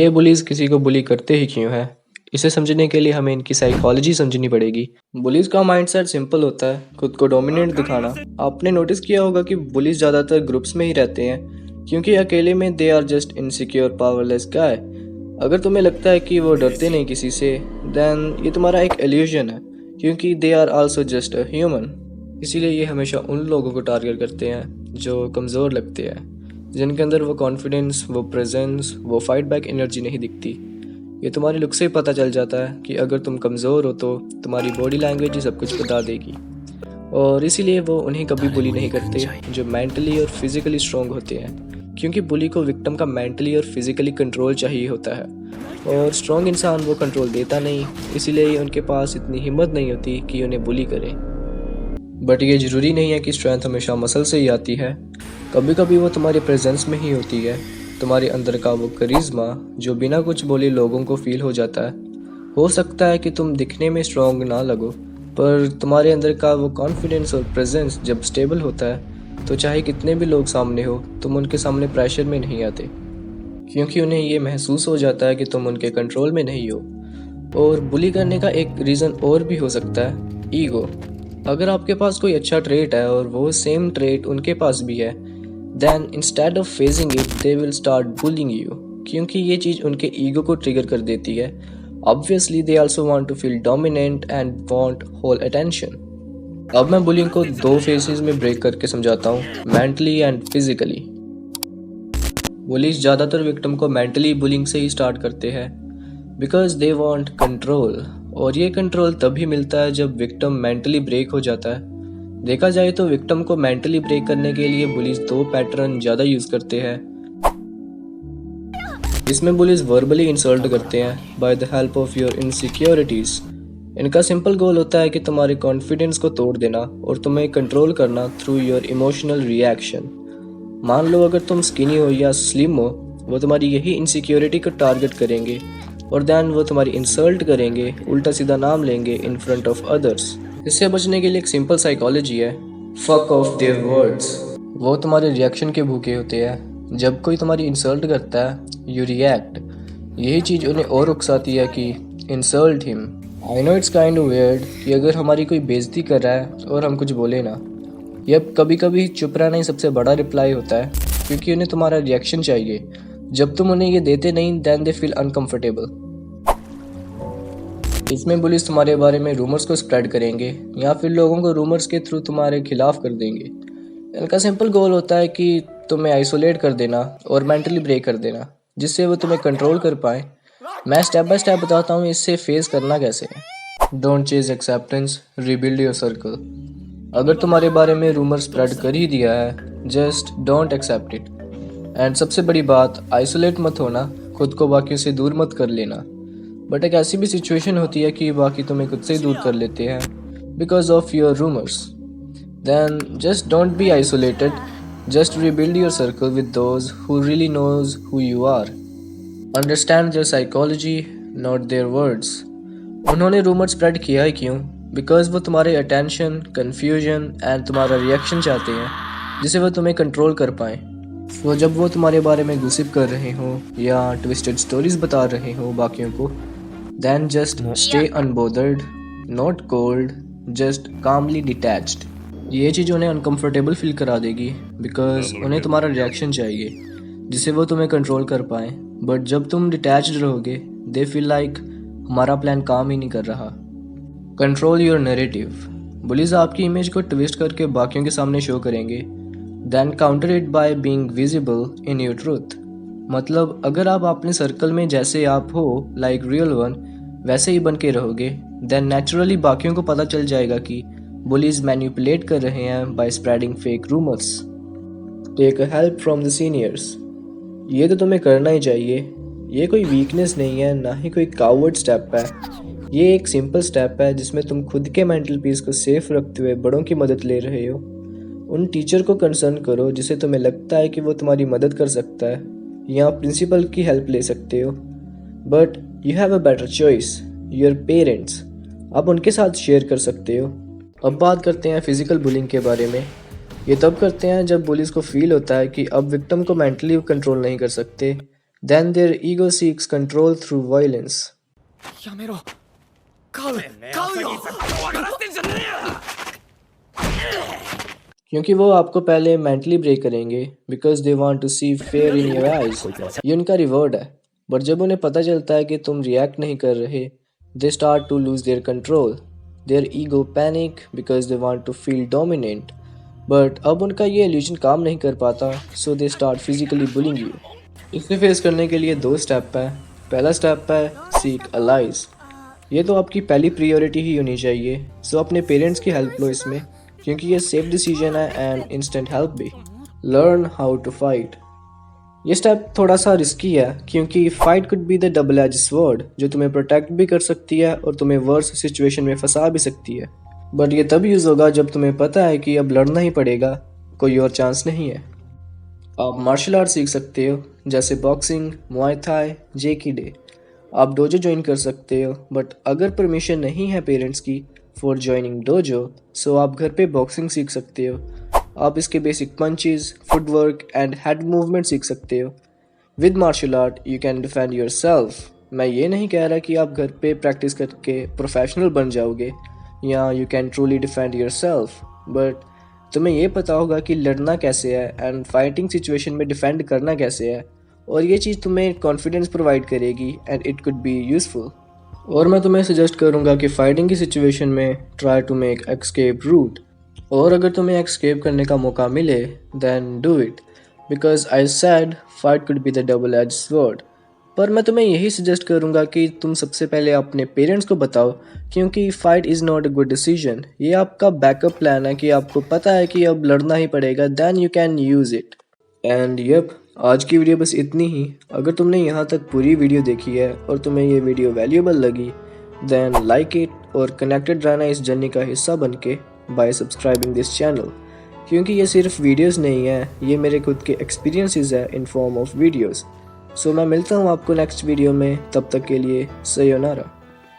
ये बुलीज किसी को बुली करते ही क्यों है, इसे समझने के लिए हमें इनकी साइकोलॉजी समझनी पड़ेगी। बुलीज का माइंडसेट सिंपल होता है, खुद को डोमिनेंट दिखाना। आपने नोटिस किया होगा कि बुलीज ज़्यादातर ग्रुप्स में ही रहते हैं, क्योंकि अकेले में they are just insecure powerless guy. अगर तुम्हें लगता है कि वो डरते नहीं किसी से, देन ये तुम्हारा एक इल्यूजन है, क्योंकि they are also just a human. इसीलिए ये हमेशा उन लोगों को टारगेट करते हैं जो कमज़ोर लगते हैं, जिनके अंदर वो कॉन्फिडेंस, वो प्रेजेंस, वो फाइट बैक एनर्जी नहीं दिखती। ये तुम्हारे लुक से ही पता चल जाता है कि अगर तुम कमज़ोर हो तो तुम्हारी बॉडी लैंग्वेज ही सब कुछ बता देगी। और इसीलिए वो उन्हें कभी बुली नहीं करते जो मेंटली और फिजिकली स्ट्रॉन्ग होते हैं, क्योंकि बुली को विक्टिम का मेंटली और फिजिकली कंट्रोल चाहिए होता है, और स्ट्रॉन्ग इंसान वो कंट्रोल देता नहीं। इसीलिए उनके पास इतनी हिम्मत नहीं होती कि उन्हें बुली करें। बट ये ज़रूरी नहीं है कि स्ट्रेंथ हमेशा मसल से ही आती है। कभी कभी वो तुम्हारी प्रेजेंस में ही होती है, तुम्हारे अंदर का वो करिश्मा जो बिना कुछ बोले लोगों को फील हो जाता है। हो सकता है कि तुम दिखने में स्ट्रॉन्ग ना लगो, पर तुम्हारे अंदर का वो कॉन्फिडेंस और प्रेजेंस जब स्टेबल होता है तो चाहे कितने भी लोग सामने हो, तुम उनके सामने प्रेशर में नहीं आते, क्योंकि उन्हें ये महसूस हो जाता है कि तुम उनके कंट्रोल में नहीं हो। और बुली करने का एक रीज़न और भी हो सकता है, ईगो। अगर आपके पास कोई अच्छा ट्रेट है और वो सेम ट्रेट उनके पास भी है, then instead of facing it they will start bullying you, क्योंकि ये चीज़ उनके ईगो को ट्रिगर कर देती है। Obviously they also want to feel dominant and want whole attention. अब मैं बुलिंग को दो फेजेस में ब्रेक करके समझाता हूँ, मेंटली एंड फिजिकली। बुलीज ज़्यादातर विक्टिम को मेंटली बुलिंग से ही स्टार्ट करते हैं, बिकॉज दे वांट कंट्रोल, और ये कंट्रोल तभी मिलता है जब विक्टिम मेंटली ब्रेक हो जाता है। देखा जाए तो विक्टिम को मेंटली ब्रेक करने के लिए बुलीज दो पैटर्न ज़्यादा यूज़ करते हैं। इसमें बुलीज वर्बली इंसल्ट करते हैं by the help of your insecurities. इनका सिंपल गोल होता है कि तुम्हारे कॉन्फिडेंस को तोड़ देना और तुम्हें कंट्रोल करना थ्रू योर इमोशनल रिएक्शन। मान लो अगर तुम स्किनी हो या स्लिम हो, वो तुम्हारी यही इनसिक्योरिटी को टारगेट करेंगे, और देन वो तुम्हारी इंसल्ट करेंगे, उल्टा सीधा नाम लेंगे इन फ्रंट ऑफ अदर्स। इससे बचने के लिए एक सिंपल साइकोलॉजी है, फक ऑफ देयर वर्ड्स। वो तुम्हारे रिएक्शन के भूखे होते हैं। जब कोई तुम्हारी इंसल्ट करता है, यू रिएक्ट। यही चीज़ उन्हें और उकसाती है कि insult him. I know it's kind of weird कि अगर हमारी कोई बेइज्जती कर रहा है और हम कुछ बोले ना, यह कभी कभी चुप रहना ही सबसे बड़ा रिप्लाई होता है, क्योंकि उन्हें तुम्हारा रिएक्शन चाहिए। जब तुम उन्हें ये देते नहीं, देन दे फील अनकंफर्टेबल। इसमें पुलिस तुम्हारे बारे में रूमर्स को स्प्रेड करेंगे या फिर लोगों को रूमर्स के थ्रू तुम्हारे खिलाफ कर देंगे। इनका सिंपल गोल होता है कि तुम्हें आइसोलेट कर देना और मेंटली ब्रेक कर देना, जिससे वो तुम्हें कंट्रोल कर पाए। मैं स्टेप बाय स्टेप बताता हूँ इससे फेस करना कैसे है। Don't chase acceptance, rebuild your circle. अगर तुम्हारे बारे में रूमर स्प्रेड कर ही दिया है, just don't accept it. And सबसे बड़ी बात, आइसोलेट मत होना, खुद को बाकियों से दूर मत कर लेना। बट एक ऐसी भी सिचुएशन होती है कि बाकी तुम्हें खुद से ही दूर कर लेते हैं because of your rumours. Then just don't be isolated, just rebuild your circle with those who really knows who you are. Understand their psychology, not their words. उन्होंने रूमर स्प्रेड किया है क्यों? बिकॉज वो तुम्हारे अटेंशन, कन्फ्यूजन एंड तुम्हारा reaction चाहते हैं, जिसे वो तुम्हें कंट्रोल कर पाएँ। वो जब वो तुम्हारे बारे में गुसिप कर रहे हो या ट्विस्टेड स्टोरीज बता रहे हो बाकियों को, then just stay unbothered, not cold, just calmly detached. ये चीज़ उन्हें अनकंफर्टेबल फील करा देगी बिकॉज उन्हें तुम्हारा रिएक्शन चाहिए जिससे वो तुम्हें कंट्रोल कर पाएँ। बट जब तुम डिटैच्ड रहोगे, दे फील लाइक हमारा प्लान काम ही नहीं कर रहा। Control your narrative. बुलीज आपकी इमेज को ट्विस्ट करके बाकियों के सामने शो करेंगे, then counter it by being visible in your truth. मतलब अगर आप अपने सर्कल में जैसे आप हो, लाइक रियल वन, वैसे ही बन के रहोगे, देन नेचुरली बाकियों को पता चल जाएगा कि बुलीज मैनिपुलेट कर रहे हैं by spreading fake rumours. Take help from the seniors. ये तो तुम्हें करना ही चाहिए। ये कोई वीकनेस नहीं है, ना ही कोई कावर्ड स्टेप है। ये एक सिंपल स्टेप है जिसमें तुम खुद के मेंटल पीस को सेफ रखते हुए बड़ों की मदद ले रहे हो। उन टीचर को कंसर्न करो जिसे तुम्हें लगता है कि वो तुम्हारी मदद कर सकता है, या प्रिंसिपल की हेल्प ले सकते हो। But you have a better choice, your parents. आप उनके साथ शेयर कर सकते हो। अब बात करते हैं फिजिकल बुलिंग के बारे में। ये तब करते हैं जब बुलिस को फील होता है कि अब विक्टिम को मेंटली कंट्रोल नहीं कर सकते, Then their ego seeks control through violence. やめろ買うよ笑ってんじゃねえよ क्योंकि वो आपको पहले मेंटली ब्रेक करेंगे because they want to see fear in your eyes. ये उनका रिवॉर्ड है। बट जब उन्हें पता चलता है कि तुम रिएक्ट नहीं कर रहे, they start to lose their control. Their ego panic because they want to feel dominant. But अब उनका ये इल्यूजन काम नहीं कर पाता, so they start physically bullying you. इसे फेस करने के लिए 2 स्टेप है। पहला स्टेप है सीक अलाइज। ये तो आपकी पहली प्रायोरिटी ही होनी चाहिए। सो अपने पेरेंट्स की हेल्प लो इसमें, क्योंकि ये सेफ डिसीजन है एंड इंस्टेंट हेल्प भी। Learn how to fight. ये स्टेप थोड़ा सा रिस्की है क्योंकि fight could be the double edge sword, जो तुम्हें प्रोटेक्ट भी कर सकती है और तुम्हें वर्स सिचुएशन में फंसा भी सकती है। बट ये तब यूज़ होगा जब तुम्हें पता है कि अब लड़ना ही पड़ेगा, कोई और चांस नहीं है। आप मार्शल आर्ट सीख सकते हो, जैसे बॉक्सिंग, मुआय थाई, जेकिडे। आप डोजो ज्वाइन कर सकते हो, बट अगर परमिशन नहीं है पेरेंट्स की फॉर ज्वाइनिंग डोजो, सो आप घर पे बॉक्सिंग सीख सकते हो। आप इसके basic punches, footwork and head movement सीख सकते हो। With martial art you can defend yourself. मैं ये नहीं कह रहा कि आप घर पे प्रैक्टिस करके प्रोफेशनल बन जाओगे या you can truly defend yourself, but तुम्हें ये पता होगा कि लड़ना कैसे है एंड फाइटिंग सिचुएशन में डिफेंड करना कैसे है, और ये चीज़ तुम्हें कॉन्फिडेंस प्रोवाइड करेगी and it could be useful. और मैं तुम्हें सजेस्ट करूँगा कि फाइटिंग की सिचुएशन में try to make escape route, और अगर तुम्हें एस्केप करने का मौका मिले then do it, because I said fight could be the double edge sword. पर मैं तुम्हें यही सजेस्ट करूँगा कि तुम सबसे पहले अपने पेरेंट्स को बताओ, क्योंकि fight is not a good decision. ये आपका बैकअप प्लान है कि आपको पता है कि अब लड़ना ही पड़ेगा, then you can use it. And yup, आज की वीडियो बस इतनी ही। अगर तुमने यहाँ तक पूरी वीडियो देखी है और तुम्हें ये वीडियो वैल्यूएबल लगी, देन लाइक इट और कनेक्टेड रहना इस जर्नी का हिस्सा बन के बाय सब्सक्राइबिंग दिस चैनल, क्योंकि ये सिर्फ वीडियोस नहीं है, ये मेरे खुद के एक्सपीरियंसेस है इन फॉर्म ऑफ वीडियोस। सो मैं मिलता हूँ आपको नेक्स्ट वीडियो में, तब तक के लिए सयोनारा।